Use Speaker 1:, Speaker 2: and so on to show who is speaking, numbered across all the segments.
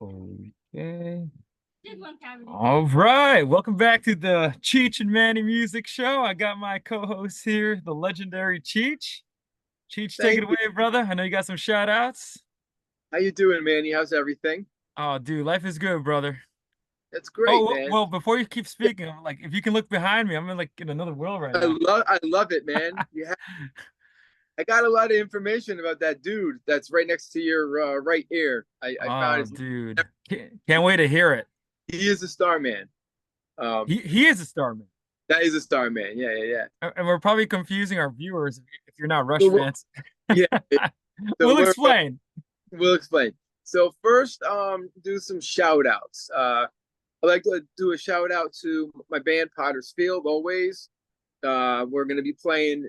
Speaker 1: Okay. All right. Welcome back to the Cheech and Manny Music Show. I got my co-host here, the legendary Cheech. Cheech, take it
Speaker 2: Thank
Speaker 1: away,
Speaker 2: you.
Speaker 1: brother. I know you got some shout outs.
Speaker 2: How you doing, Manny? How's everything?
Speaker 1: Oh, dude, life is good, brother.
Speaker 2: That's
Speaker 1: Oh,
Speaker 2: great,
Speaker 1: well,
Speaker 2: man.
Speaker 1: well, before you keep speaking, I'm like, if you can look behind me, I'm in like in another world right now.
Speaker 2: I love it, man. I got a lot of information about that dude that's right next to your right ear. I found
Speaker 1: Oh,
Speaker 2: his.
Speaker 1: dude. Can't wait to hear it.
Speaker 2: He is a star man.
Speaker 1: He is a star man.
Speaker 2: That is a star man. Yeah, yeah, yeah.
Speaker 1: And we're probably confusing our viewers if you're not Rush
Speaker 2: So
Speaker 1: fans.
Speaker 2: yeah. So
Speaker 1: We'll explain.
Speaker 2: we'll explain. So first, do some shout outs. I'd like to do a shout out to my band Potter's Field. Always. We're going to be playing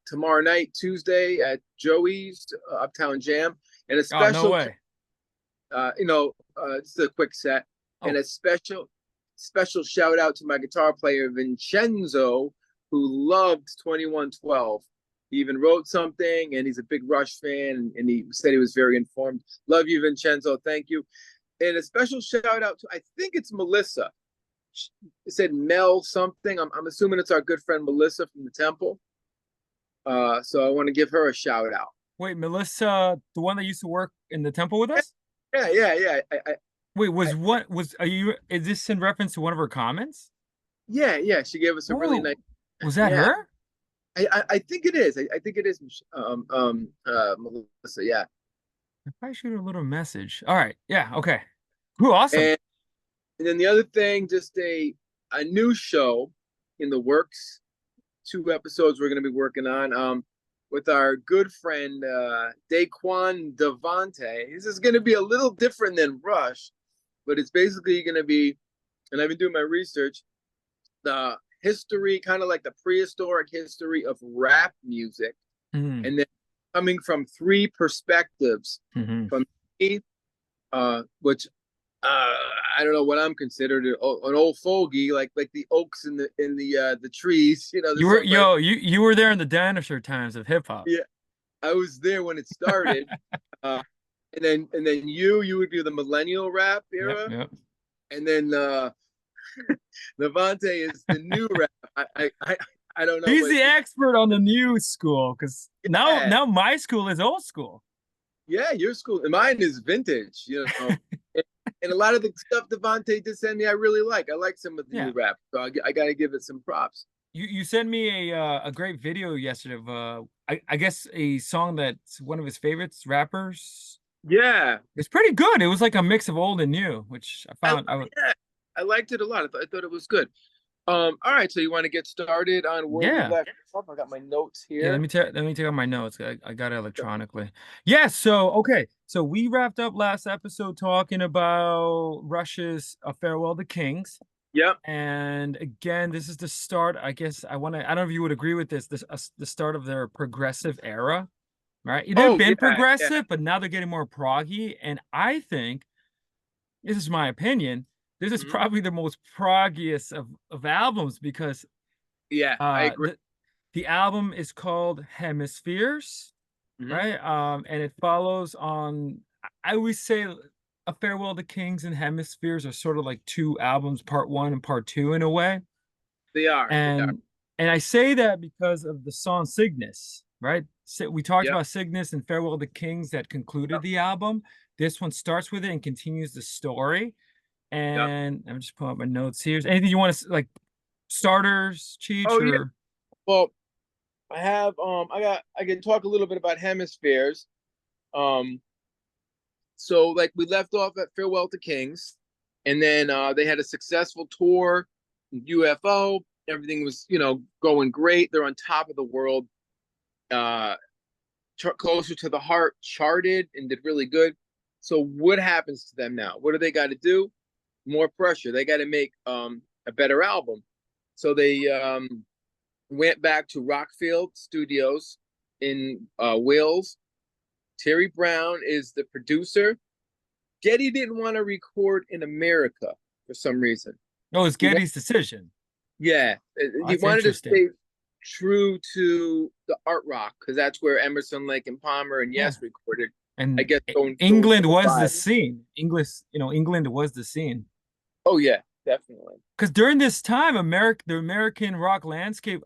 Speaker 2: tomorrow night, Tuesday at Joey's Uptown Jam, and a
Speaker 1: Oh, no
Speaker 2: special,
Speaker 1: way.
Speaker 2: just a quick set, and
Speaker 1: Oh,
Speaker 2: a special shout out to my guitar player Vincenzo, who loved 2112. He even wrote something, and he's a big Rush fan, and he said he was very informed. Love you, Vincenzo. Thank you. And a special shout out to, I think it's Melissa. It said Mel something. I'm assuming it's our good friend Melissa from the temple. So I want to give her a shout out.
Speaker 1: wait, Melissa, the one that used to work in the temple with us?
Speaker 2: Yeah, yeah, yeah.
Speaker 1: Wait,
Speaker 2: I
Speaker 1: are you, is this in reference to one of her comments?
Speaker 2: yeah, yeah. She gave us a really nice.
Speaker 1: Oh, was that
Speaker 2: Yeah,
Speaker 1: her?
Speaker 2: I think it is. I think it is. Melissa. Yeah,
Speaker 1: I probably shoot her a little message. All right. Yeah. Okay. Cool. Awesome.
Speaker 2: and and then the other thing, just a new show in the works. 2 episodes we're going to be working on. With our good friend Daquan Devante. This is going to be a little different than Rush, but it's basically going to be, and I've been doing my research, the history, kind of like the prehistoric history of rap music,
Speaker 1: Hmm.
Speaker 2: and then coming from three perspectives.
Speaker 1: Hmm.
Speaker 2: From me, which I don't know what I'm considered an old fogey, like the oaks in the trees.
Speaker 1: You
Speaker 2: There's
Speaker 1: were,
Speaker 2: something.
Speaker 1: you were there in the dinosaur times of hip hop.
Speaker 2: Yeah, I was there when it started. And then you would be the millennial rap
Speaker 1: Yep.
Speaker 2: era,
Speaker 1: Yep.
Speaker 2: and then Levante is the new rap. I don't know,
Speaker 1: He's
Speaker 2: but
Speaker 1: the expert on the new school because now,
Speaker 2: yeah,
Speaker 1: now my school is old school.
Speaker 2: yeah, your school and mine is vintage, and a lot of the stuff Devontae did send me, I really like. I like some of the new
Speaker 1: Yeah.
Speaker 2: rap, so I got to give it some props.
Speaker 1: You sent me a great video yesterday of I guess a song that's one of his favorites rappers.
Speaker 2: Yeah,
Speaker 1: It's pretty good. It was like a mix of old and new, which I
Speaker 2: I,
Speaker 1: found I was
Speaker 2: yeah, I liked it a lot. I thought it was good. All right, so you want to get started on where we
Speaker 1: yeah.
Speaker 2: left off? I got my notes
Speaker 1: Yeah,
Speaker 2: here.
Speaker 1: let me take out my notes. I got it electronically. Yeah, so okay. So we wrapped up last episode talking about Rush's A Farewell to Kings.
Speaker 2: Yep.
Speaker 1: And again, this is the start. I guess I don't know if you would agree with this, the start of their progressive era, right? They've
Speaker 2: Oh
Speaker 1: been
Speaker 2: yeah, yeah.
Speaker 1: progressive, but now they're getting more proggy. And I think, this is my opinion, this is
Speaker 2: Mhm.
Speaker 1: probably the most proggiest of albums because
Speaker 2: Yeah, I
Speaker 1: uh
Speaker 2: agree.
Speaker 1: the, the album is called Hemispheres,
Speaker 2: Hmm.
Speaker 1: right? And it follows on, I always say A Farewell to Kings and Hemispheres are sort of like two albums, part one and part two in a way.
Speaker 2: They are. They are.
Speaker 1: And I say that because of the song Cygnus, right? So we talked
Speaker 2: Yep.
Speaker 1: about Cygnus and Farewell to Kings that concluded
Speaker 2: Yep.
Speaker 1: the album. This one starts with it and continues the story.
Speaker 2: Yep.
Speaker 1: And I'm just pulling up my notes here. Anything you want to like starters, Cheech,
Speaker 2: Oh yeah.
Speaker 1: or
Speaker 2: Well, I can talk a little bit about hemispheres. Um, so like we left off at Farewell to Kings, and then they had a successful tour, UFO. Everything was going great. They're on top of the world. Uh, Closer to the Heart charted and did really good. So what happens to them now? What do they got to do? More pressure. They got to make a better album. So they went back to Rockfield Studios in Wales. Terry Brown is the producer. Getty didn't want to record in America for some reason.
Speaker 1: oh, it's
Speaker 2: He wa-
Speaker 1: Getty's decision.
Speaker 2: yeah,
Speaker 1: Oh,
Speaker 2: he
Speaker 1: that's
Speaker 2: wanted to
Speaker 1: interesting.
Speaker 2: stay true to the art rock because that's where Emerson, Lake and Palmer and
Speaker 1: Yeah.
Speaker 2: Yes recorded. I
Speaker 1: And
Speaker 2: guess going for
Speaker 1: England
Speaker 2: the
Speaker 1: was the
Speaker 2: vibe.
Speaker 1: scene. England was the scene.
Speaker 2: Oh yeah, definitely.
Speaker 1: Because during this time, the American rock landscape,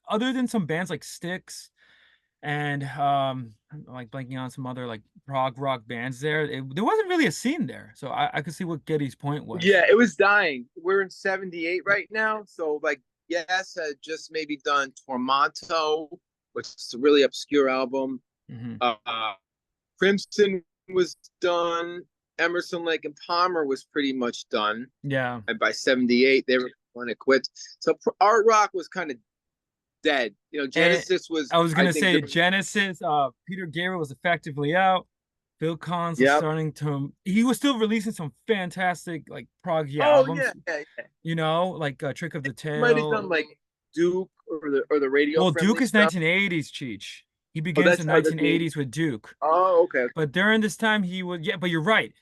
Speaker 1: other than some bands like Styx and I'm like blanking on some other like prog rock bands there wasn't really a scene there. So I could see what Getty's point was.
Speaker 2: Yeah, it was dying. We're in 78 right now. So like Yes had just maybe done Tormato, which is a really obscure album.
Speaker 1: Hmm.
Speaker 2: Crimson was done. Emerson, Lake and Palmer was pretty much done.
Speaker 1: Yeah.
Speaker 2: And by 78, they were going to quit. So art rock was kind of dead.
Speaker 1: And
Speaker 2: Genesis was,
Speaker 1: I was
Speaker 2: I
Speaker 1: gonna
Speaker 2: think,
Speaker 1: say Genesis, Peter Gabriel was effectively out. Phil Collins was
Speaker 2: yep.
Speaker 1: starting to he was still releasing some fantastic like proggy
Speaker 2: Oh yeah,
Speaker 1: albums,
Speaker 2: yeah, yeah.
Speaker 1: like Trick of the
Speaker 2: He might have done
Speaker 1: Tail.
Speaker 2: like Duke or the radio
Speaker 1: Well,
Speaker 2: friendly
Speaker 1: Duke is
Speaker 2: stuff.
Speaker 1: 1980s, Cheech. He
Speaker 2: Oh,
Speaker 1: begins
Speaker 2: that's
Speaker 1: in
Speaker 2: how that's the.
Speaker 1: 1980s with Duke.
Speaker 2: Oh, okay.
Speaker 1: But during this time he was but you're right.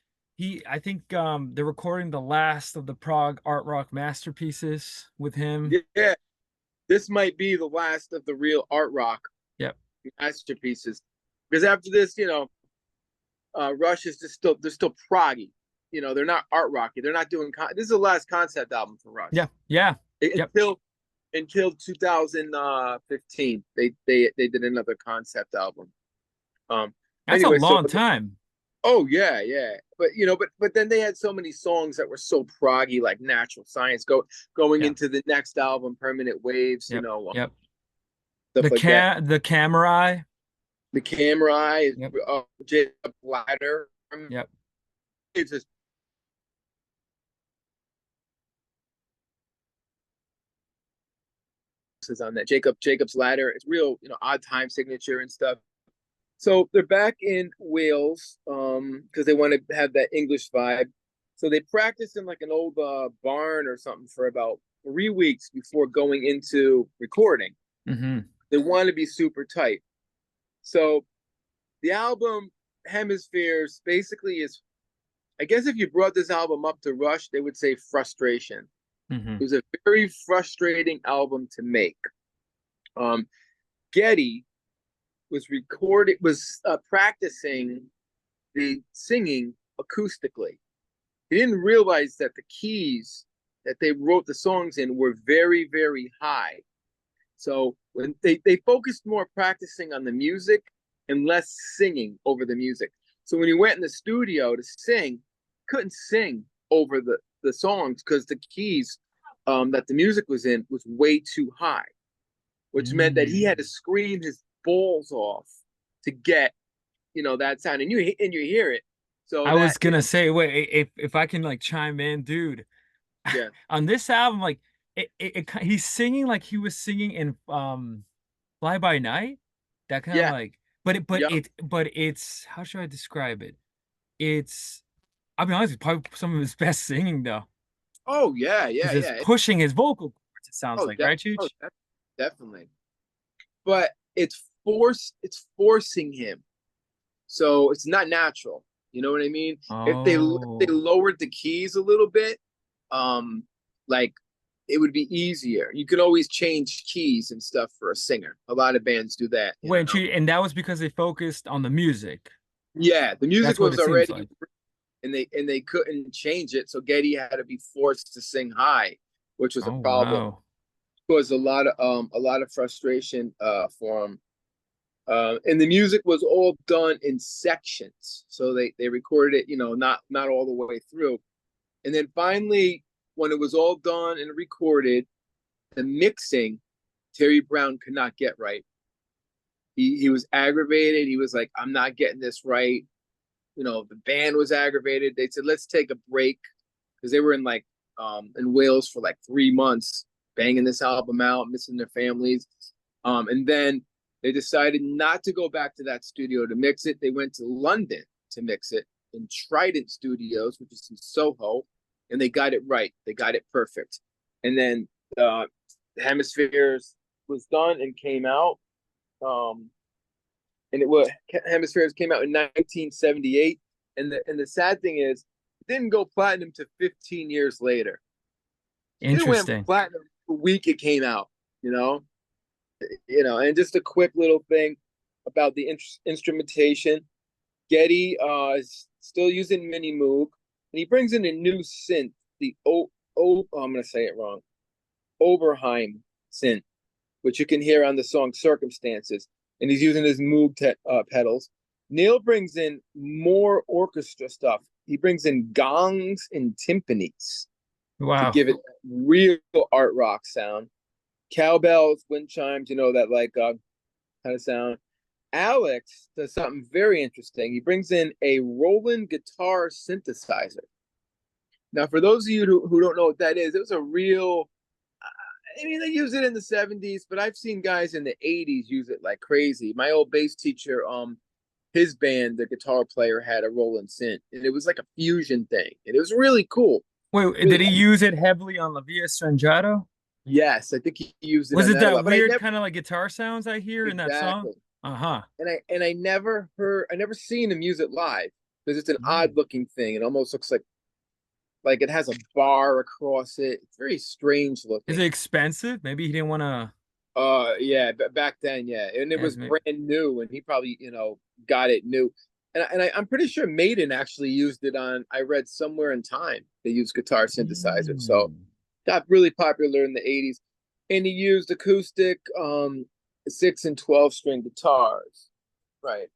Speaker 1: I think they're recording the last of the prog art rock masterpieces with him.
Speaker 2: Yeah, this might be the last of the real art rock
Speaker 1: Yep.
Speaker 2: masterpieces. Because after this, Rush is just still they're still proggy. They're not art rocky. They're not doing. This is the last concept album for
Speaker 1: Yeah.
Speaker 2: Rush.
Speaker 1: Yeah. Yep.
Speaker 2: Until 2015, they did another concept album.
Speaker 1: That's a
Speaker 2: Anyway, so
Speaker 1: long time.
Speaker 2: oh yeah, yeah, but then they had so many songs that were so proggy, like Natural Science, going
Speaker 1: Yeah.
Speaker 2: into the next album, Permanent Waves,
Speaker 1: Yep. Yep.
Speaker 2: stuff like that.
Speaker 1: The Camera.
Speaker 2: The Camera,
Speaker 1: Yep.
Speaker 2: Jacob Ladder.
Speaker 1: Yep.
Speaker 2: It's just is on that Jacob's Ladder. It's real, odd time signature and stuff. So they're back in Wales because they want to have that English vibe. So they practiced in like an old barn or something for about 3 weeks before going into recording.
Speaker 1: Mm-hmm.
Speaker 2: They want to be super tight. So the album Hemispheres basically is, I guess if you brought this album up to Rush, they would say frustration.
Speaker 1: Mm-hmm.
Speaker 2: It was a very frustrating album to make. Getty was practicing the singing acoustically. He didn't realize that the keys that they wrote the songs in were very, very high. So when they focused more practicing on the music and less singing over the music. So when he went in the studio to sing, couldn't sing over the songs because the keys that the music was in was way too high, which meant that he had to scream his balls off to get that sound, and you hear it. So
Speaker 1: I
Speaker 2: that
Speaker 1: was gonna say, wait, if I can like chime in, dude,
Speaker 2: yeah
Speaker 1: on this album, like he's singing like he was singing in Fly By Night. That kind of
Speaker 2: yeah
Speaker 1: like,
Speaker 2: yep.
Speaker 1: but it's how should I describe it? It's I'll be honest, it's probably some of his best singing though.
Speaker 2: Oh yeah, yeah,
Speaker 1: Because it's
Speaker 2: yeah.
Speaker 1: pushing his vocal cords, it sounds like, right,
Speaker 2: Oh,
Speaker 1: Cheech?
Speaker 2: definitely. But it's forcing him, so it's not natural. You know what I mean? If they
Speaker 1: Oh.
Speaker 2: lowered the keys a little bit, like it would be easier. You can always change keys and stuff for a singer. A lot of bands do that.
Speaker 1: And that was because they focused on the music.
Speaker 2: Yeah, the music
Speaker 1: That's what
Speaker 2: was
Speaker 1: it seems
Speaker 2: already,
Speaker 1: like.
Speaker 2: and they couldn't change it, so Getty had to be forced to sing high, which was a
Speaker 1: Oh
Speaker 2: problem.
Speaker 1: wow.
Speaker 2: Caused a lot of frustration for him. And the music was all done in sections, so they recorded it, not all the way through. And then finally, when it was all done and recorded, the mixing, Terry Brown could not get right. He was aggravated. He was like, "I'm not getting this right." The band was aggravated. They said, "Let's take a break," because they were in Wales for like 3 months, banging this album out, missing their families. And then they decided not to go back to that studio to mix it. They went to London to mix it in Trident Studios, which is in Soho, and they got it right. They got it perfect. And then Hemispheres was done and came out. And Hemispheres came out in 1978. And the sad thing is, it didn't go platinum to 15 years later. It went
Speaker 1: Interesting.
Speaker 2: platinum the week it came out. And just a quick little thing about the instrumentation. Getty is still using Mini Moog, and he brings in a new synth, the I'm gonna say it wrong, Oberheim synth, which you can hear on the song Circumstances, and he's using his Moog pedals. Neil brings in more orchestra stuff. He brings in gongs and timpanis to
Speaker 1: Wow.
Speaker 2: give it real art rock sound. Cowbells, wind chimes, that like kind of sound. Alex does something very interesting. He brings in a Roland guitar synthesizer. Now, for those of you who don't know what that is, it was a real, I mean, they used it in the 70s, but I've seen guys in the 80s use it like crazy. My old bass teacher, his band, the guitar player, had a Roland synth, and it was like a fusion thing, and it was really cool.
Speaker 1: Wait, did
Speaker 2: Really,
Speaker 1: he use it heavily on La Via Strangiato?
Speaker 2: yes, I think he used it
Speaker 1: Was
Speaker 2: on
Speaker 1: it
Speaker 2: that a
Speaker 1: that
Speaker 2: lot, but I
Speaker 1: weird
Speaker 2: never
Speaker 1: kind of like guitar sounds I hear in that song?
Speaker 2: exactly.
Speaker 1: Uh-huh.
Speaker 2: And I never seen him use it live because it's an odd
Speaker 1: Mm.
Speaker 2: looking thing. It almost looks like it has a bar across it. It's very strange
Speaker 1: Is
Speaker 2: looking.
Speaker 1: it expensive? Maybe he didn't want to,
Speaker 2: Yeah, but back then, yeah, and it
Speaker 1: as
Speaker 2: was
Speaker 1: me.
Speaker 2: brand new, and he probably got it new. I'm pretty sure Maiden actually used it on. I read somewhere in time they used guitar synthesizer, so
Speaker 1: Mm.
Speaker 2: got really popular in the '80s. And he used acoustic 6 and 12 string guitars, right?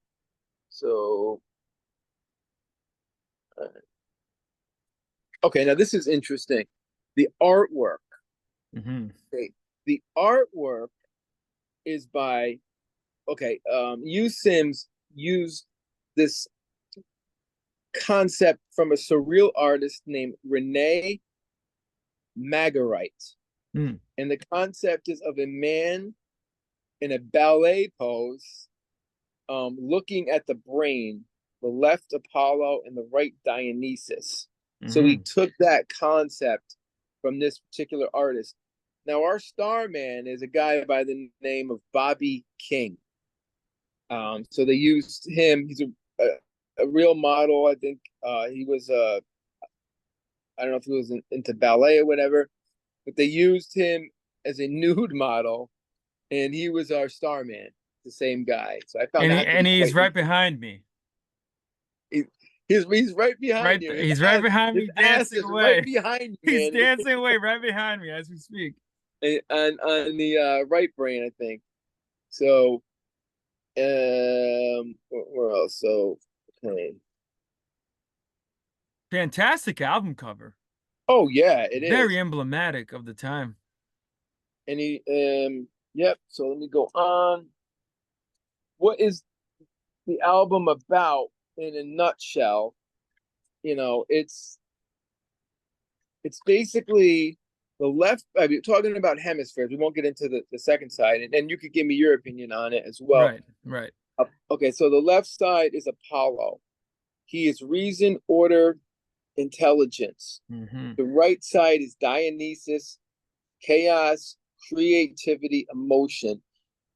Speaker 2: So uh, okay, now this is interesting. The artwork.
Speaker 1: Hmm.
Speaker 2: Okay, the artwork is by U Sims used this concept from a surreal artist named Rene Magritte.
Speaker 1: Mm.
Speaker 2: And the concept is of a man in a ballet pose, looking at the brain, the left Apollo and the right Dionysus. So he
Speaker 1: Hmm.
Speaker 2: took that concept from this particular artist. Now, our star man is a guy by the name of Bobby King. So they used him. He's a real model. I think he was I don't know if he was into ballet or whatever, but they used him as a nude model, and he was our star man, the same guy. So I found
Speaker 1: And
Speaker 2: that to be
Speaker 1: he's
Speaker 2: quite
Speaker 1: right
Speaker 2: interesting.
Speaker 1: behind me.
Speaker 2: He, he's right behind you.
Speaker 1: He's right behind
Speaker 2: His
Speaker 1: me
Speaker 2: ass
Speaker 1: dancing
Speaker 2: is right
Speaker 1: away.
Speaker 2: behind you,
Speaker 1: He's
Speaker 2: man.
Speaker 1: dancing away right behind me as we speak.
Speaker 2: On the right brain, I think. So where else? So okay.
Speaker 1: Fantastic album cover.
Speaker 2: Oh yeah, it
Speaker 1: Very
Speaker 2: is.
Speaker 1: emblematic of the time.
Speaker 2: And he yep. So let me go on. What is the album about in a nutshell? It's basically the left. I mean, talking about hemispheres. We won't get into the second side, and you could give me your opinion on it as well.
Speaker 1: Right, right.
Speaker 2: Okay, so the left side is Apollo. He is reason, order, intelligence.
Speaker 1: Hmm.
Speaker 2: The right side is Dionysus, chaos, creativity, emotion.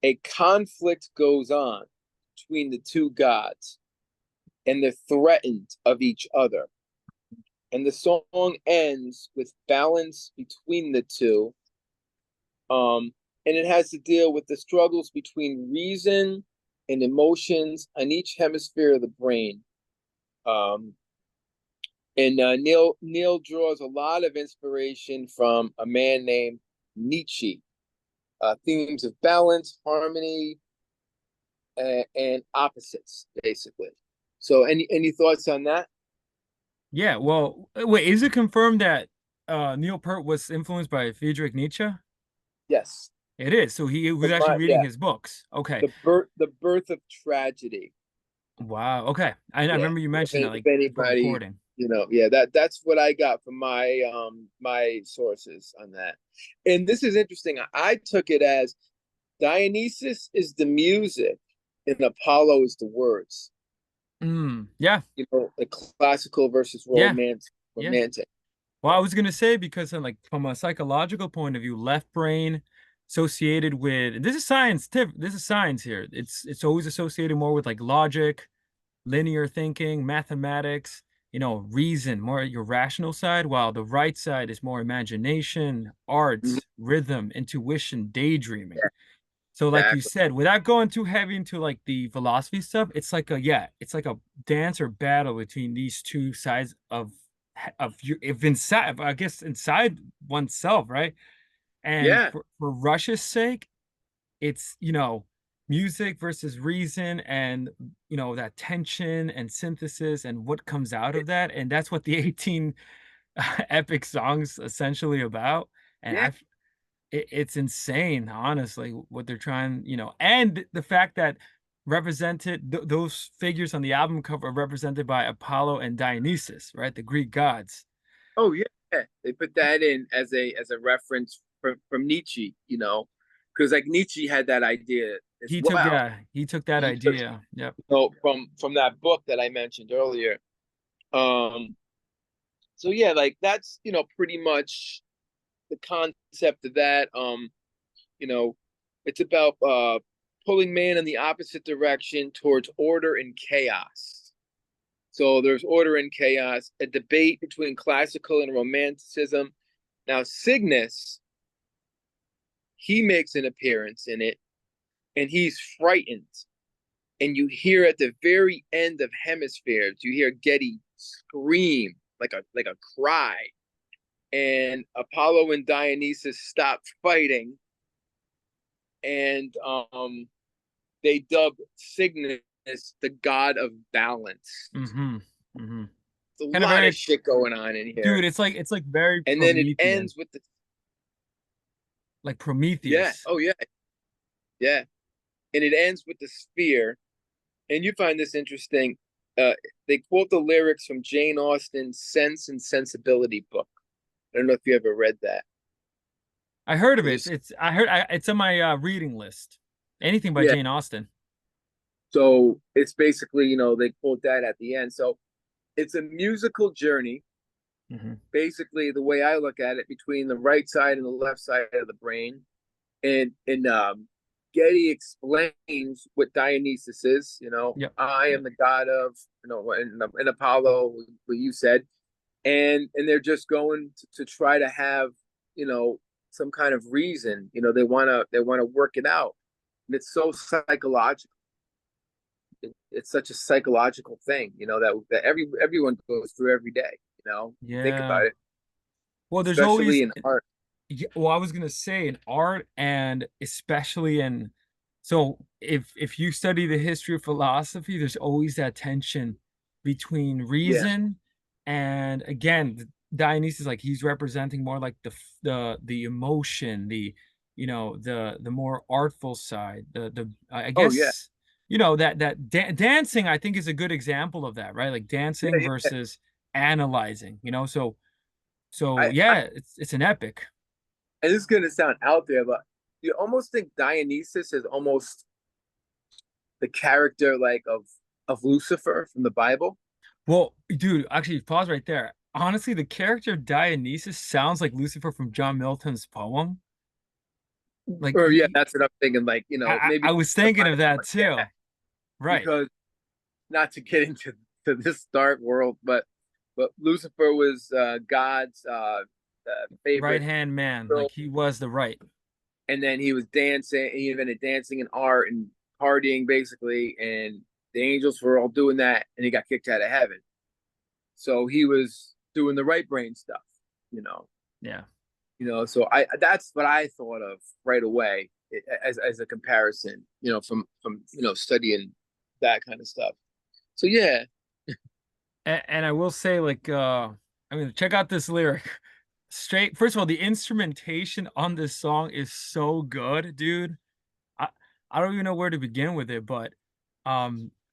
Speaker 2: A conflict goes on between the two gods, and they're threatened of each other. And the song ends with balance between the two. And it has to deal with the struggles between reason and emotions on each hemisphere of the brain. Um, and Neil draws a lot of inspiration from a man named Nietzsche. Themes of balance, harmony, and opposites, basically. So, any thoughts on that?
Speaker 1: Yeah, well, wait, is it confirmed that Neil Peart was influenced by Friedrich Nietzsche?
Speaker 2: Yes.
Speaker 1: It is. So he was actually reading
Speaker 2: Yeah,
Speaker 1: his books. Okay.
Speaker 2: the birth of tragedy.
Speaker 1: Wow. Okay. I
Speaker 2: Yeah.
Speaker 1: remember you mentioned that
Speaker 2: If
Speaker 1: like before
Speaker 2: anybody,
Speaker 1: recording.
Speaker 2: yeah, that's what I got from my sources on that. And this is interesting. I took it as Dionysus is the music and Apollo is the words.
Speaker 1: Yeah.
Speaker 2: The classical versus
Speaker 1: Yeah. Yeah.
Speaker 2: romantic.
Speaker 1: Well, I was gonna say because like from a psychological point of view, left brain associated with this is science tip. This is science here. It's always associated more with like logic, linear thinking, mathematics, reason, more your rational side, while the right side is more imagination,
Speaker 2: Mhm.
Speaker 1: arts, rhythm, intuition, daydreaming. So like you
Speaker 2: exactly.
Speaker 1: said, without going too heavy into like the philosophy stuff, it's like a yeah, it's like a dance or battle between these two sides of you if inside I guess inside oneself, right? And
Speaker 2: Yeah.
Speaker 1: for Russia's sake, it's music versus reason and that tension and synthesis and what comes out of that. And that's what the 18 epic songs essentially about. And
Speaker 2: Yeah.
Speaker 1: it's insane, honestly, what they're trying, and the fact that represented those figures on the album cover are represented by Apollo and Dionysus, right? The Greek gods.
Speaker 2: Oh yeah. They put that in as a reference from Nietzsche, because like Nietzsche had that idea as
Speaker 1: He took,
Speaker 2: well.
Speaker 1: yeah, he took that
Speaker 2: He took
Speaker 1: idea. Yep.
Speaker 2: from that book that I mentioned earlier. Um, so yeah, like that's pretty much the concept of that. You know, it's about pulling man in the opposite direction towards order and chaos. So there's order and chaos, a debate between classical and romanticism. Now Cygnus, he makes an appearance in it, and he's frightened. And you hear at the very end of Hemispheres, you hear Getty scream like a cry, and Apollo and Dionysus stop fighting, and they dub Cygnus the god of balance.
Speaker 1: Mm-hmm. Mm-hmm.
Speaker 2: There's a
Speaker 1: Kind of
Speaker 2: lot of
Speaker 1: very,
Speaker 2: shit going on in here,
Speaker 1: dude, it's like very
Speaker 2: and then it
Speaker 1: Promethean,
Speaker 2: ends with the
Speaker 1: like
Speaker 2: yeah,
Speaker 1: Prometheus.
Speaker 2: oh yeah, yeah, and it ends with the sphere. And you find this interesting. Uh, they quote the lyrics from Jane Austen's Sense and Sensibility book. I don't know if you ever read that.
Speaker 1: I heard of it.
Speaker 2: It's,
Speaker 1: It's on my reading list. Anything by
Speaker 2: yeah.
Speaker 1: Jane Austen.
Speaker 2: So it's basically, they quote that at the end. So it's a musical journey,
Speaker 1: Hmm.
Speaker 2: basically the way I look at it, between the right side and the left side of the brain. And Getty explains what Dionysus is.
Speaker 1: Yep.
Speaker 2: I am
Speaker 1: Yep.
Speaker 2: the god of, in Apollo, what you said, and they're just going to try to have, you know, some kind of reason. They want to work it out, and it's so psychological. It's such a psychological thing, that everyone goes through every day. Think
Speaker 1: Yeah.
Speaker 2: about it,
Speaker 1: Well, there's
Speaker 2: especially
Speaker 1: always,
Speaker 2: in art.
Speaker 1: yeah, well, I was gonna say in art and especially in, so if you study the history of philosophy, there's always that tension between
Speaker 2: Yeah.
Speaker 1: reason and again, Dionysus, like he's representing more like the emotion, the more artful side, the I
Speaker 2: Oh yeah.
Speaker 1: guess that dancing I think is a good example of that, right? Like
Speaker 2: Yeah.
Speaker 1: dancing
Speaker 2: Yeah.
Speaker 1: versus analyzing, so
Speaker 2: I
Speaker 1: yeah, it's an epic.
Speaker 2: and this is gonna sound out there, but you almost think Dionysus is almost the character like of Lucifer from the Bible.
Speaker 1: Well, dude, actually, pause right there. Honestly, the character Dionysus sounds like Lucifer from John Milton's poem. Like
Speaker 2: Or yeah, that's what I'm thinking. Like,
Speaker 1: I
Speaker 2: maybe
Speaker 1: was
Speaker 2: the
Speaker 1: thinking of that
Speaker 2: Bible, yeah,
Speaker 1: too. Right.
Speaker 2: because not to get into this dark world, but Lucifer was God's
Speaker 1: Right
Speaker 2: favorite
Speaker 1: hand man.
Speaker 2: girl,
Speaker 1: Like he was the right.
Speaker 2: and then he was dancing. He invented dancing and art and partying basically, and the angels were all doing that, and he got kicked out of heaven. So he was doing the right brain stuff, you know.
Speaker 1: Yeah.
Speaker 2: So I that's what I thought of right away, as a comparison, from studying that kind of stuff. So yeah.
Speaker 1: And I will say, like, I mean, check out this lyric. Straight, first of all, the instrumentation on this song is so good, dude. I I don't even know where to begin with it, but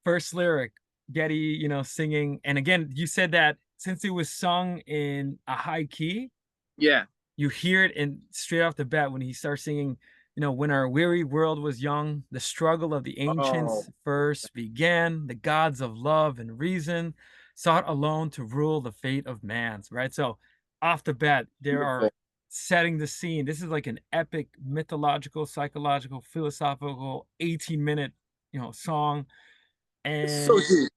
Speaker 1: first lyric, Getty, singing, and again, you said that since it was sung in a high key,
Speaker 2: Yeah.
Speaker 1: you hear it in straight off the bat when he starts singing, when our weary world was young, the struggle of the
Speaker 2: Oh,
Speaker 1: ancients first began, the gods of love and reason sought alone to rule the fate of man's, right? So off the bat, there are
Speaker 2: beautiful.
Speaker 1: setting the scene. This is like an epic mythological, psychological, philosophical 18-minute, song.
Speaker 2: It's so
Speaker 1: And
Speaker 2: deep.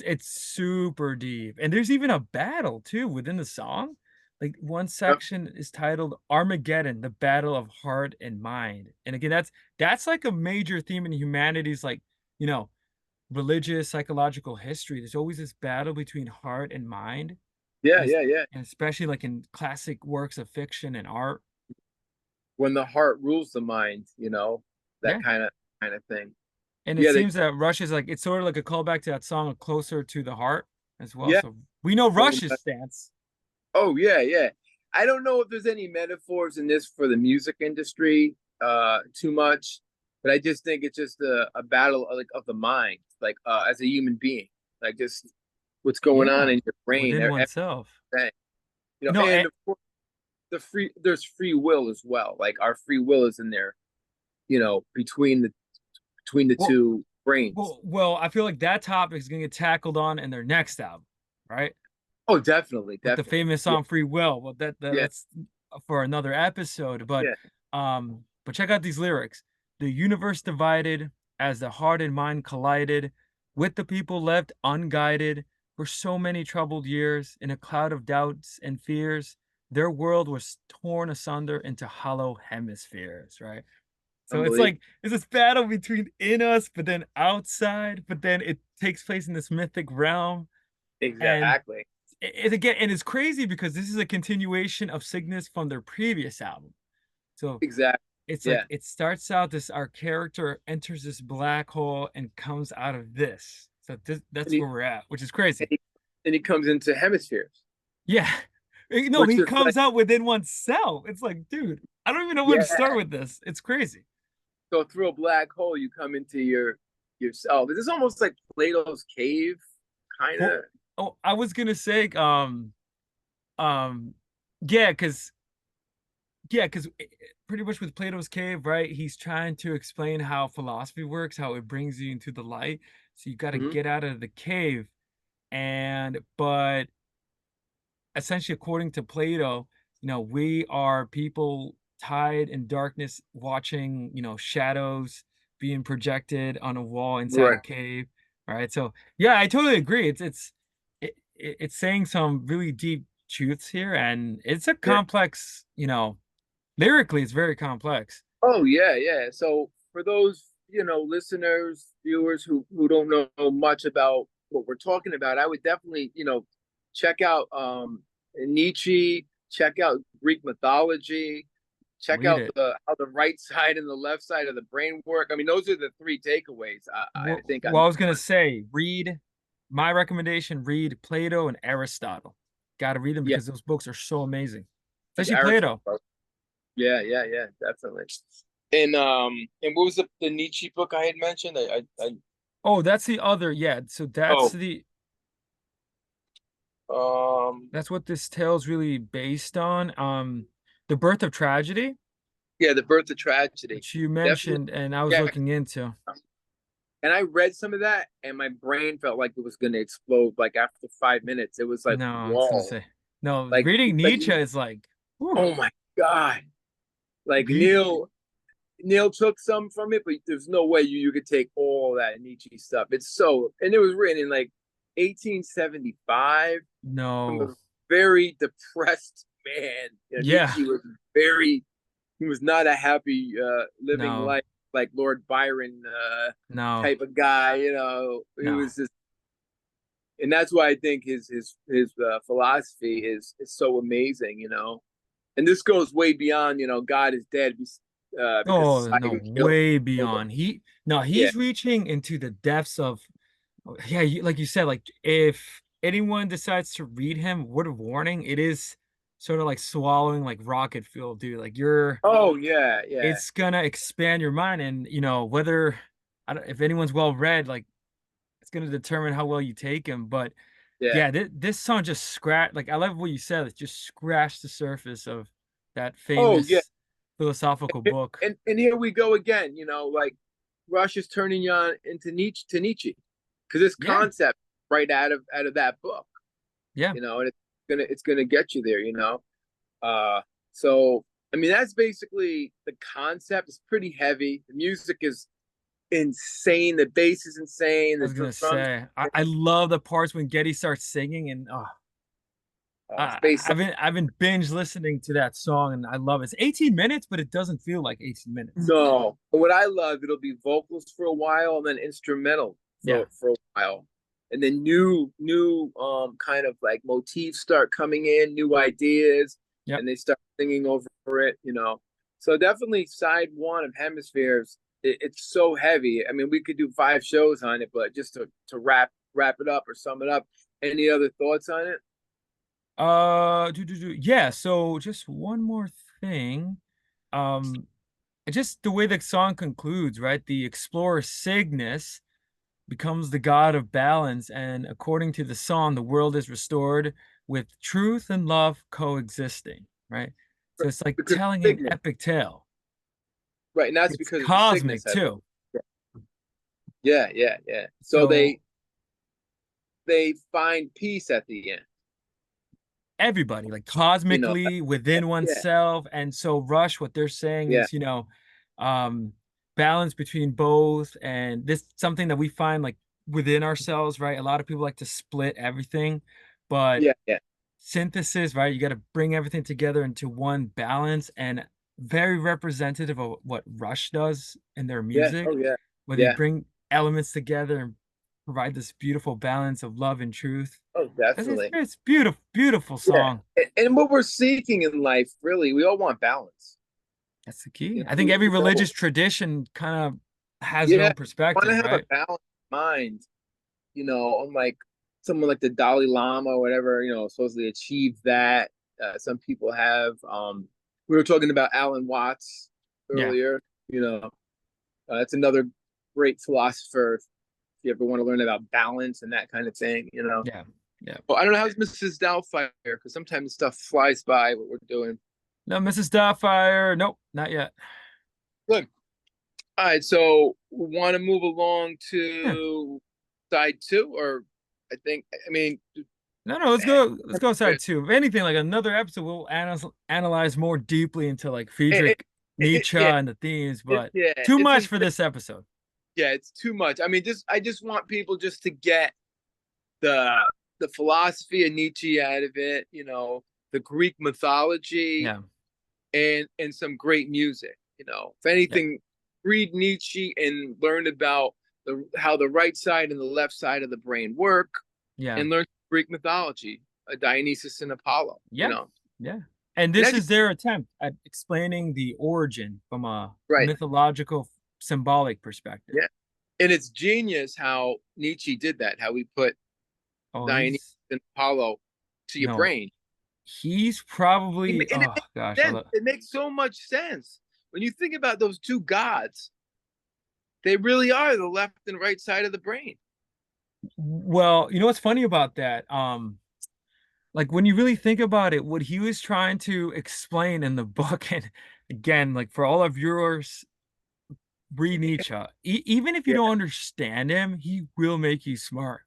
Speaker 1: it's super deep. And there's even a battle too within the song. Like one
Speaker 2: Yep.
Speaker 1: section is titled Armageddon, the Battle of Heart and Mind. And again, that's like a major theme in humanity's like, you know, religious, psychological history. There's always this battle between heart and mind.
Speaker 2: Yeah,
Speaker 1: And,
Speaker 2: yeah, yeah.
Speaker 1: and especially like in classic works of fiction and art.
Speaker 2: When the heart rules the mind, that
Speaker 1: Yeah.
Speaker 2: kind of thing.
Speaker 1: And it
Speaker 2: Yeah,
Speaker 1: seems that Rush is like it's sort of like a callback to that song Closer to the Heart as well.
Speaker 2: yeah.
Speaker 1: So we know
Speaker 2: Little
Speaker 1: Rush's stance.
Speaker 2: Oh yeah, yeah. I don't know if there's any metaphors in this for the music industry too much, but I just think it's just a battle like of the mind, like as a human being, like just what's going on
Speaker 1: Yeah.
Speaker 2: in your brain,
Speaker 1: Within oneself.
Speaker 2: everything.
Speaker 1: No,
Speaker 2: And of course there's free will as well. Like our free will is in there, between the
Speaker 1: well,
Speaker 2: two brains.
Speaker 1: well, I feel like that topic is gonna get tackled on in their next album, right?
Speaker 2: Oh, definitely,
Speaker 1: With the
Speaker 2: definitely.
Speaker 1: famous
Speaker 2: Yeah,
Speaker 1: song Free Will. Well,
Speaker 2: yeah,
Speaker 1: that's for another episode.
Speaker 2: yeah.
Speaker 1: But check out these lyrics. The universe divided as the heart and mind collided, with the people left unguided for so many troubled years in a cloud of doubts and fears. Their world was torn asunder into hollow hemispheres, right? So it's
Speaker 2: Unbelievable.
Speaker 1: like it's this battle between in us, but then outside, but then it takes place in this mythic realm. And
Speaker 2: Exactly.
Speaker 1: again, and it's crazy because this is a continuation of Cygnus from their previous album. So
Speaker 2: Exactly.
Speaker 1: it's like
Speaker 2: Yeah.
Speaker 1: it starts out this our character enters this black hole and comes out of this. So
Speaker 2: And
Speaker 1: that's
Speaker 2: he
Speaker 1: where we're at, which is
Speaker 2: and
Speaker 1: crazy.
Speaker 2: he, and he comes into hemispheres,
Speaker 1: Yeah. No,
Speaker 2: which
Speaker 1: he
Speaker 2: is like,
Speaker 1: comes out within oneself. It's like, dude, I don't even know where to start
Speaker 2: yeah.
Speaker 1: with this. It's crazy.
Speaker 2: So through a black hole, you come into yourself. This is almost like Plato's cave, kind
Speaker 1: Well,
Speaker 2: of.
Speaker 1: oh, I was gonna say, um, yeah, because pretty much with Plato's cave, right? He's trying to explain how philosophy works, how it brings you into the light. So you got to
Speaker 2: Hmm.
Speaker 1: get out of the cave, but essentially, according to Plato, we are people tied in darkness, watching, shadows being projected on a wall inside a
Speaker 2: Right.
Speaker 1: cave. All right. So yeah, I totally agree. It's saying some really deep truths here, and it's a
Speaker 2: Yeah.
Speaker 1: complex, lyrically, it's very complex.
Speaker 2: Oh yeah, yeah. So for those listeners, viewers who don't know much about what we're talking about, I would definitely check out Nietzsche, check out Greek mythology, check
Speaker 1: Read
Speaker 2: out
Speaker 1: it.
Speaker 2: the how the right side and the left side of the brain work. I mean, those are the three takeaways. I think
Speaker 1: Well, I was gonna say, read my recommendation, read Plato and Aristotle. Got to read them
Speaker 2: yeah,
Speaker 1: because those books are so amazing,
Speaker 2: like
Speaker 1: especially Plato.
Speaker 2: Aristotle. Yeah, yeah, yeah, definitely. And what was the Nietzsche book I had mentioned? I
Speaker 1: Oh, that's the other. Yeah, so
Speaker 2: oh
Speaker 1: that's what this tale's really based on. The Birth of Tragedy,
Speaker 2: yeah, The Birth of Tragedy.
Speaker 1: which you
Speaker 2: Definitely.
Speaker 1: mentioned, and I was
Speaker 2: Yeah.
Speaker 1: looking into.
Speaker 2: And I read some of that, and my brain felt like it was going to explode. Like after 5 minutes, it was like,
Speaker 1: No, I was gonna
Speaker 2: whoa,
Speaker 1: say, no,
Speaker 2: like,
Speaker 1: reading
Speaker 2: like,
Speaker 1: Nietzsche is like, whew,
Speaker 2: oh my god, like
Speaker 1: read.
Speaker 2: Neil took some from it, but there's no way you could take all that Nietzsche stuff. It's so, and it was written in like 1875 from
Speaker 1: No,
Speaker 2: a very depressed man.
Speaker 1: yeah,
Speaker 2: Nietzsche was very, he was not a happy living
Speaker 1: no,
Speaker 2: life like Lord Byron
Speaker 1: no,
Speaker 2: type of guy. He
Speaker 1: no.
Speaker 2: was just, and that's why I think his philosophy is so amazing. And this goes way beyond God is dead because
Speaker 1: Oh no,
Speaker 2: society killed
Speaker 1: way
Speaker 2: him.
Speaker 1: beyond. No,
Speaker 2: Yeah.
Speaker 1: he's reaching into the depths of, yeah, like you said, like if anyone decides to read him, word of warning, it is sort of like swallowing like rocket fuel, dude. Like
Speaker 2: Oh yeah, yeah,
Speaker 1: it's gonna expand your mind, and whether if anyone's well read, like it's gonna determine how well you take him. But
Speaker 2: yeah.
Speaker 1: yeah, this song just scratched. Like I love what you said. It just scratched the surface of that
Speaker 2: Oh yeah.
Speaker 1: famous philosophical book.
Speaker 2: And here we go again. Like Russia's turning you on into Nietzsche because this
Speaker 1: Yeah,
Speaker 2: concept right out of that book.
Speaker 1: yeah.
Speaker 2: And it's gonna get you there. Uh, so I mean that's basically the concept. It's pretty heavy. The music is insane. The bass is insane.
Speaker 1: I
Speaker 2: The
Speaker 1: was gonna
Speaker 2: drums.
Speaker 1: say, I love the parts when Getty starts singing, and oh,
Speaker 2: It's based on.
Speaker 1: I've been binge listening to that song and I love it. It's 18 minutes, but it doesn't feel like 18 minutes.
Speaker 2: No, but what I love, it'll be vocals for a while and then instrumental
Speaker 1: Yeah.
Speaker 2: for a while, and then new kind of like motifs start coming in, new ideas,
Speaker 1: Yep.
Speaker 2: and they start singing over it. So definitely side one of Hemispheres. It's so heavy. I mean, we could do 5 shows on it, but just to wrap it up or sum it up. Any other thoughts on it?
Speaker 1: Yeah, so just one more thing. Um, just the way the song concludes, right? The explorer Cygnus becomes the god of balance, and according to the song, the world is restored with truth and love coexisting, right? So it's like
Speaker 2: Because
Speaker 1: telling an
Speaker 2: Cygnus,
Speaker 1: epic tale.
Speaker 2: right? And that's
Speaker 1: It's
Speaker 2: because of the Cygnus,
Speaker 1: cosmic
Speaker 2: I believe.
Speaker 1: too.
Speaker 2: Yeah, yeah, yeah. So
Speaker 1: So
Speaker 2: they find peace at the end.
Speaker 1: everybody, like
Speaker 2: You know,
Speaker 1: cosmically within
Speaker 2: yeah,
Speaker 1: oneself. And so Rush, what they're saying
Speaker 2: yeah,
Speaker 1: is, um, balance between both, and this something that we find like within ourselves, right? A lot of people like to split everything, but
Speaker 2: yeah, yeah,
Speaker 1: synthesis, right? You got to bring everything together into one balance, and very representative of what Rush does in their
Speaker 2: yeah.
Speaker 1: music,
Speaker 2: Oh, yeah,
Speaker 1: where they
Speaker 2: yeah.
Speaker 1: bring elements together and provide this beautiful balance of love and truth.
Speaker 2: Oh,
Speaker 1: It's,
Speaker 2: definitely.
Speaker 1: it's beautiful, beautiful
Speaker 2: Yeah.
Speaker 1: song.
Speaker 2: And what we're seeking in life, really, we all want balance.
Speaker 1: That's the key.
Speaker 2: You
Speaker 1: I
Speaker 2: know,
Speaker 1: think every
Speaker 2: we
Speaker 1: religious
Speaker 2: all,
Speaker 1: tradition kind of has their
Speaker 2: yeah,
Speaker 1: own
Speaker 2: want to
Speaker 1: perspective,
Speaker 2: have a
Speaker 1: right?
Speaker 2: balanced mind. Unlike someone like the Dalai Lama or whatever, supposedly achieved that. Some people have. We were talking about Alan Watts
Speaker 1: Yeah,
Speaker 2: earlier. That's another great philosopher. If you ever want to learn about balance and that kind of thing.
Speaker 1: yeah, yeah.
Speaker 2: Well, I don't know how's Mrs. Doubtfire because sometimes stuff flies by what we're doing.
Speaker 1: No, Mrs. Doubtfire. Nope, not yet.
Speaker 2: Good. All right, so want to move along
Speaker 1: Yeah.
Speaker 2: to side two, or I mean,
Speaker 1: No, let's go. Let's go side two. If anything, like another episode, we'll analyze more deeply into like Friedrich Nietzsche
Speaker 2: yeah,
Speaker 1: and the themes, but
Speaker 2: yeah,
Speaker 1: too
Speaker 2: it's
Speaker 1: much
Speaker 2: in,
Speaker 1: for this episode.
Speaker 2: yeah, it's too much. I mean, I just want people just to get the the philosophy of Nietzsche out of it, the Greek mythology,
Speaker 1: Yeah,
Speaker 2: and some great music. If
Speaker 1: yeah,
Speaker 2: anything, read Nietzsche and learn about how the right side and the left side of the brain work,
Speaker 1: yeah,
Speaker 2: and learn Greek mythology, Dionysus and Apollo.
Speaker 1: yeah, yeah. And
Speaker 2: And
Speaker 1: this
Speaker 2: that's
Speaker 1: is their attempt at explaining the origin from a
Speaker 2: right.
Speaker 1: mythological, symbolic perspective.
Speaker 2: Yeah, and it's genius how Nietzsche did that. How he put
Speaker 1: Oh,
Speaker 2: Dionysus and Apollo to your
Speaker 1: no,
Speaker 2: brain.
Speaker 1: he's probably,
Speaker 2: And it
Speaker 1: oh
Speaker 2: makes
Speaker 1: gosh,
Speaker 2: sense. It makes so much sense when you think about those two gods. They really are the left and right side of the brain.
Speaker 1: well, you know what's funny about that? Like when you really think about it, what he was trying to explain in the book, and again, like for all of yours, read Nietzsche. Even if you
Speaker 2: Yeah.
Speaker 1: don't understand him, he will make you smart.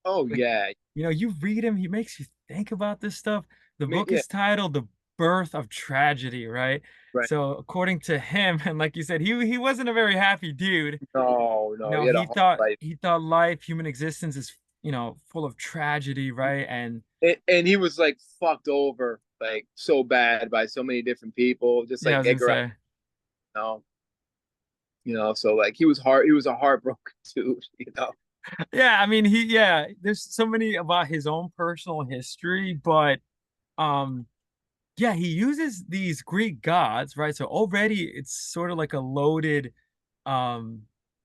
Speaker 2: Oh
Speaker 1: Like
Speaker 2: yeah.
Speaker 1: you read him, he makes you think about this stuff. The book
Speaker 2: Yeah.
Speaker 1: is titled "The Birth of Tragedy," right?
Speaker 2: Right.
Speaker 1: So according to him, and like you said, he wasn't a very happy dude.
Speaker 2: No, no.
Speaker 1: No,
Speaker 2: He had a
Speaker 1: he
Speaker 2: hard
Speaker 1: thought
Speaker 2: life,
Speaker 1: he thought life, human existence is full of tragedy, right? And
Speaker 2: and he was like fucked over, like so bad by so many different people, just
Speaker 1: yeah, I
Speaker 2: like
Speaker 1: was gonna
Speaker 2: Edgar.
Speaker 1: say.
Speaker 2: Allan, So like he was hard. He was a heartbroken dude.
Speaker 1: Yeah, I mean there's so many about his own personal history, but um yeah, he uses these Greek gods, right? So already it's sort of like a loaded um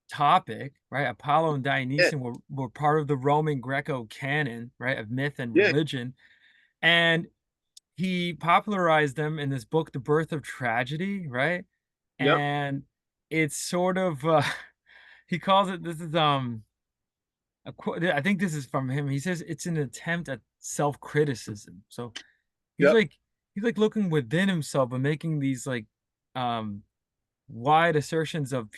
Speaker 1: topic, right? Apollo and
Speaker 2: Yeah.
Speaker 1: Dionysian were part of the Roman Greco canon, right, of myth and
Speaker 2: Yeah.
Speaker 1: religion. And he popularized them in this book, The Birth of Tragedy, right?
Speaker 2: Yep.
Speaker 1: And it's sort of he calls it this is a quote. I think this is from him. He says it's an attempt at self-criticism. So he's
Speaker 2: Yep.
Speaker 1: like he's like looking within himself and making these like um wide assertions of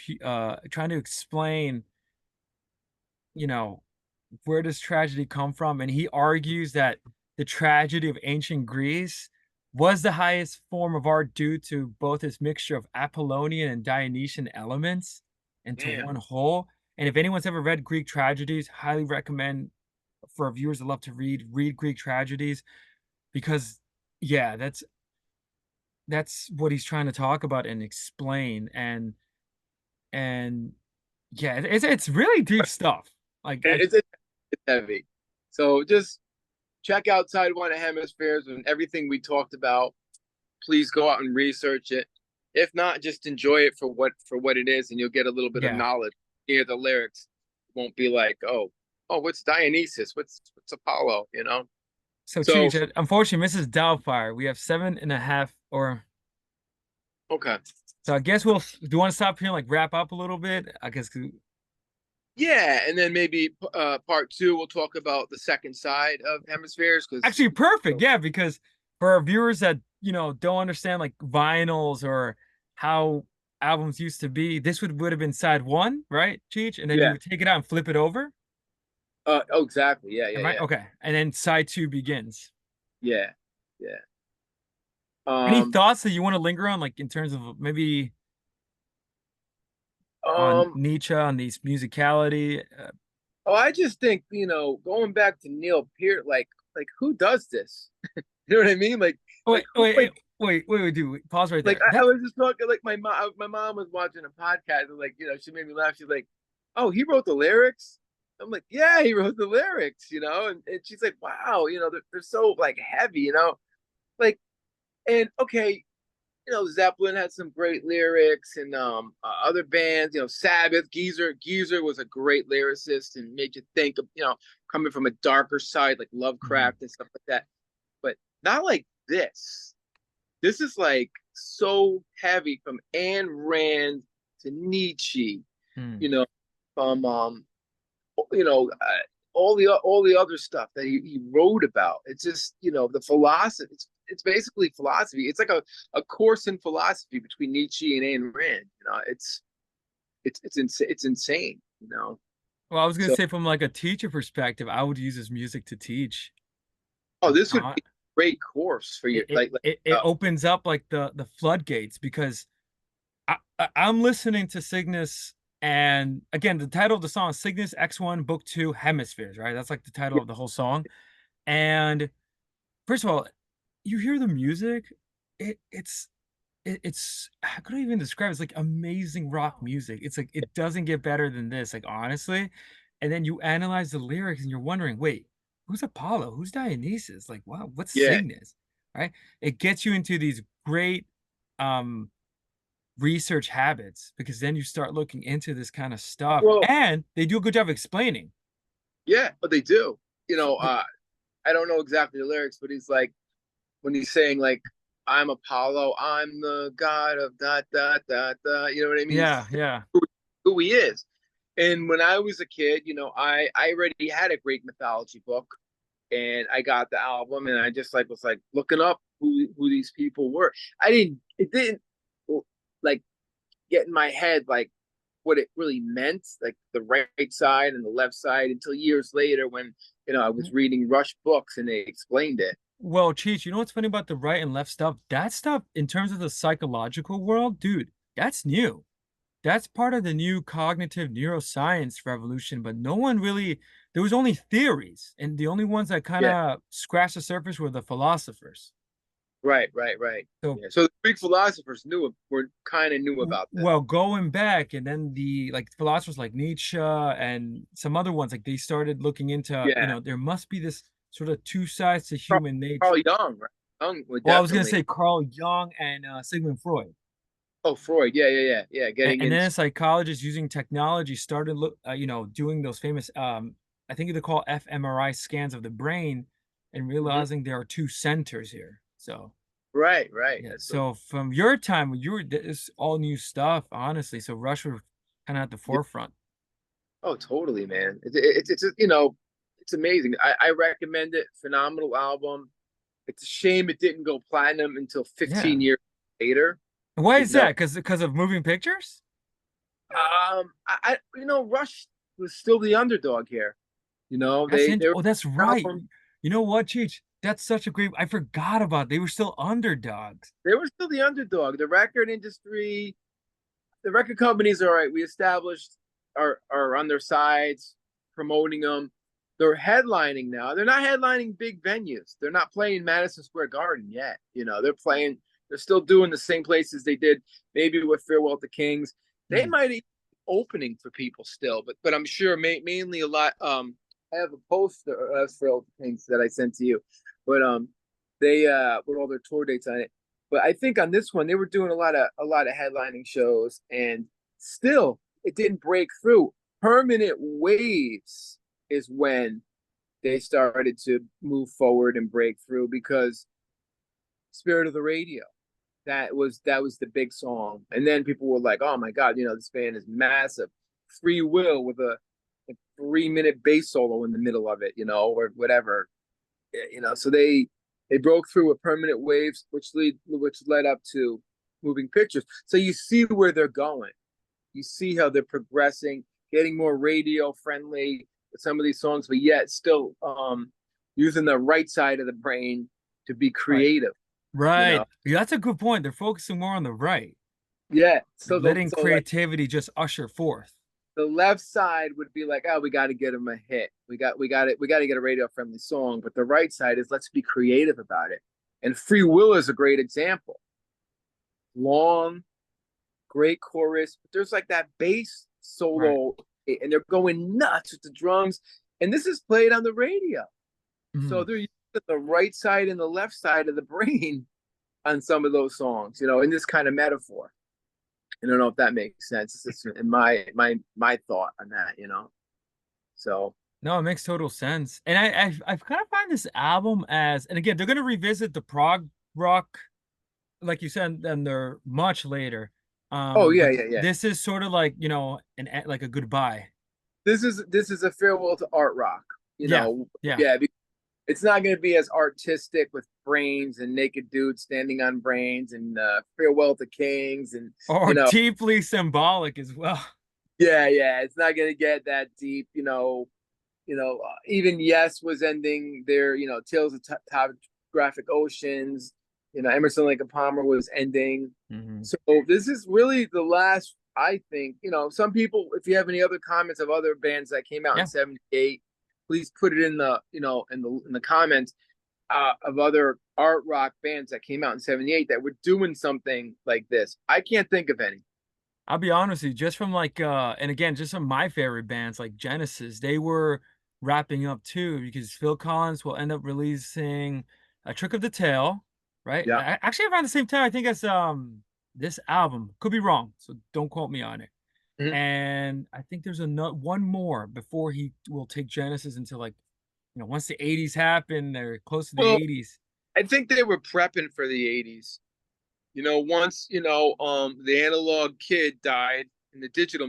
Speaker 1: trying to explain, you know, where does tragedy come from? And he argues that the tragedy of ancient Greece was the highest form of art due to both its mixture of Apollonian and Dionysian elements into
Speaker 2: Damn.
Speaker 1: one whole. And if anyone's ever read Greek tragedies, highly recommend for viewers that love to read Greek tragedies. because yeah, that's what he's trying to talk about and explain, and yeah, it's really deep stuff. Like I
Speaker 2: It's heavy. So just check out Side One of Hemispheres and everything we talked about. Please go out and research it. If not, just enjoy it for what it is, and you'll get a little bit of
Speaker 1: yeah.
Speaker 2: knowledge. Hear the lyrics. It won't be like, oh, what's Dionysus? What's Apollo? You know.
Speaker 1: So
Speaker 2: So
Speaker 1: Cheech, unfortunately, Mrs. Doubtfire, we have 7.5, or
Speaker 2: okay,
Speaker 1: so I guess we'll. Do you want to stop here and like wrap up a little bit? I guess
Speaker 2: yeah, and then maybe part two we'll talk about the second side of Hemispheres because
Speaker 1: actually perfect, yeah, because for our viewers that don't understand like vinyls or how albums used to be, this would have been side one, right, Cheech, and then you
Speaker 2: yeah,
Speaker 1: would take it out and flip it over,
Speaker 2: oh exactly, yeah,
Speaker 1: am
Speaker 2: yeah,
Speaker 1: I
Speaker 2: yeah,
Speaker 1: okay? And then side two begins.
Speaker 2: yeah, yeah.
Speaker 1: Any
Speaker 2: Um,
Speaker 1: thoughts that you want to linger on, like in terms of maybe on
Speaker 2: um,
Speaker 1: Nietzsche, on these musicality?
Speaker 2: oh, I just think going back to Neil Peart, like who does this? You know what I mean?
Speaker 1: Wait,
Speaker 2: Like who
Speaker 1: wait, wait, dude, pause right
Speaker 2: like
Speaker 1: there.
Speaker 2: I
Speaker 1: That's
Speaker 2: was just talking like my mom was watching a podcast and like she made me laugh. She's like, oh, he wrote the lyrics. I'm like, yeah, he wrote the lyrics, and she's like, wow, they're so like heavy, like and okay, Zeppelin had some great lyrics and other bands, Sabbath, Geezer was a great lyricist and made you think of, coming from a darker side like
Speaker 1: Mhm.
Speaker 2: Lovecraft and stuff like that. But not like this. This is like so heavy from Ayn Rand to Nietzsche,
Speaker 1: Hmm.
Speaker 2: you know, from you know, all the other stuff that he wrote about. It's just the philosophy. It's basically philosophy. It's like a course in philosophy between Nietzsche and Ayn Rand. It's insane.
Speaker 1: Well, I was gonna
Speaker 2: So
Speaker 1: say from like a teacher perspective, I would use his music to teach.
Speaker 2: this would
Speaker 1: Uh,
Speaker 2: be a great course for
Speaker 1: it
Speaker 2: you.
Speaker 1: it it opens up like the floodgates because I'm listening to Cygnus, and again, the title of the song is Cygnus X-1 Book II Hemispheres, right? That's like the title of the whole song. And first of all, you hear the music, it's how could I even describe it? It's like amazing rock music. It's like it doesn't get better than this, like honestly. And then you analyze the lyrics and you're wondering, wait, who's Apollo? Who's Dionysus? Like, wow, what's
Speaker 2: Yeah.
Speaker 1: Cygnus? Right? It gets you into these great um research habits because then you start looking into this kind of stuff
Speaker 2: Well,
Speaker 1: and they do a good job explaining.
Speaker 2: yeah, but they do.
Speaker 1: So,
Speaker 2: I don't know exactly the lyrics, but he's like when he's saying like I'm Apollo, I'm the god of da da da da. You know what I mean? He's
Speaker 1: yeah, yeah.
Speaker 2: who he is. And when I was a kid, I already had a Greek mythology book, and I got the album, and I just like was like looking up who these people were. It didn't like get in my head like what it really meant, like the right side and the left side, until years later when I was reading Rush books and they explained it.
Speaker 1: Well, Cheech, you know what's funny about the right and left stuff? That stuff, in terms of the psychological world, dude, that's new. That's part of the new cognitive neuroscience revolution, but no one really, there was only theories, and the only ones that kind
Speaker 2: Yeah,
Speaker 1: of scratched the surface were the philosophers.
Speaker 2: right.
Speaker 1: So,
Speaker 2: Yeah. So the Greek philosophers were kind of knew about this.
Speaker 1: well, going back, and then the like philosophers like Nietzsche and some other ones, like they started looking into,
Speaker 2: Yeah,
Speaker 1: there must be this sort of two sides to
Speaker 2: Carl,
Speaker 1: human
Speaker 2: Carl
Speaker 1: nature.
Speaker 2: Jung, right? Jung would
Speaker 1: Well, I was gonna
Speaker 2: definitely.
Speaker 1: say Carl Jung and Sigmund Freud.
Speaker 2: Oh, Freud. Yeah.
Speaker 1: and,
Speaker 2: Getting
Speaker 1: and then
Speaker 2: into.
Speaker 1: psychologists using technology started doing those famous I think they call fMRI scans of the brain and
Speaker 2: Mhm.
Speaker 1: realizing there are two centers here. So
Speaker 2: Right.
Speaker 1: yeah,
Speaker 2: That's so.
Speaker 1: so from your time when you were this all new stuff, honestly, so Rush were kind of at the
Speaker 2: Yeah.
Speaker 1: forefront.
Speaker 2: Oh, totally, man. It's amazing. I recommend it. Phenomenal album. It's a shame it didn't go platinum until
Speaker 1: Yeah,
Speaker 2: 15 years later.
Speaker 1: why
Speaker 2: You
Speaker 1: is
Speaker 2: know,
Speaker 1: that? Because of moving pictures?
Speaker 2: Rush was still the underdog here. They were
Speaker 1: Oh, that's right.
Speaker 2: album.
Speaker 1: You know what, Cheech, that's such a great, I forgot about, they were still underdogs.
Speaker 2: They were still the underdog. The record industry, the record companies, all right. We established are on their sides, promoting them, they're headlining now. They're not headlining big venues. They're not playing Madison Square Garden yet. They're still doing the same places they did maybe with Farewell to Kings. They might be opening for people still, but I'm sure mainly a lot. I have a poster of Farewell to Kings that I sent to you, but they with all their tour dates on it. But I think on this one they were doing a lot of headlining shows, and still it didn't break through. Permanent Waves is when they started to move forward and break through, because Spirit of the Radio, that was the big song. And then people were like, oh my God, this band is massive. Free Will with a 3-minute bass solo in the middle of it, or whatever. So they broke through with Permanent Waves, which led up to Moving Pictures. So you see where they're going. You see how they're progressing, getting more radio friendly with some of these songs, but yet still using the right side of the brain to be creative.
Speaker 1: Right. Yeah, that's a good point. They're focusing more on the right.
Speaker 2: Yeah. So
Speaker 1: letting creativity just usher forth.
Speaker 2: The left side would be like, oh, we got to get them a hit. We got to get a radio friendly song. But the right side is, let's be creative about it. And Free Will is a great example. Long, great chorus, but there's like that bass solo, and they're going nuts with the drums. And this is played on the radio. So they're using the right side and the left side of the brain on some of those songs, in this kind of metaphor. I don't know if that makes sense. It's in my thought on that, So
Speaker 1: no, it makes total sense. And I've kind of find this album as, and again, they're gonna revisit the prog rock, like you said, and they're much later.
Speaker 2: Yeah.
Speaker 1: This is sort of like, like a goodbye.
Speaker 2: This is a farewell to art rock,
Speaker 1: Yeah.
Speaker 2: It's not going to be as artistic with brains and naked dudes standing on brains and Farewell to Kings and
Speaker 1: deeply symbolic as well.
Speaker 2: Yeah, it's not going to get that deep, even Yes was ending their, Tales of Topographic Oceans, Emerson Lake and Palmer was ending. So this is really the last, I think, some people, if you have any other comments of other bands that came out in 78, please put it in the in the comments of other art rock bands that came out in 78 that were doing something like this. I can't think of any.
Speaker 1: I'll be honest with you, just from like and again, just some of my favorite bands like Genesis, they were wrapping up too, because Phil Collins will end up releasing A Trick of the Tail, right?
Speaker 2: Yeah.
Speaker 1: Actually around the same time, I think, as this album. Could be wrong, so don't quote me on it. And I think there's one more before he will take Genesis into, like, once the 80s happen, they're close to the 80s.
Speaker 2: I think they were prepping for the 80s. Once, the analog kid died and the digital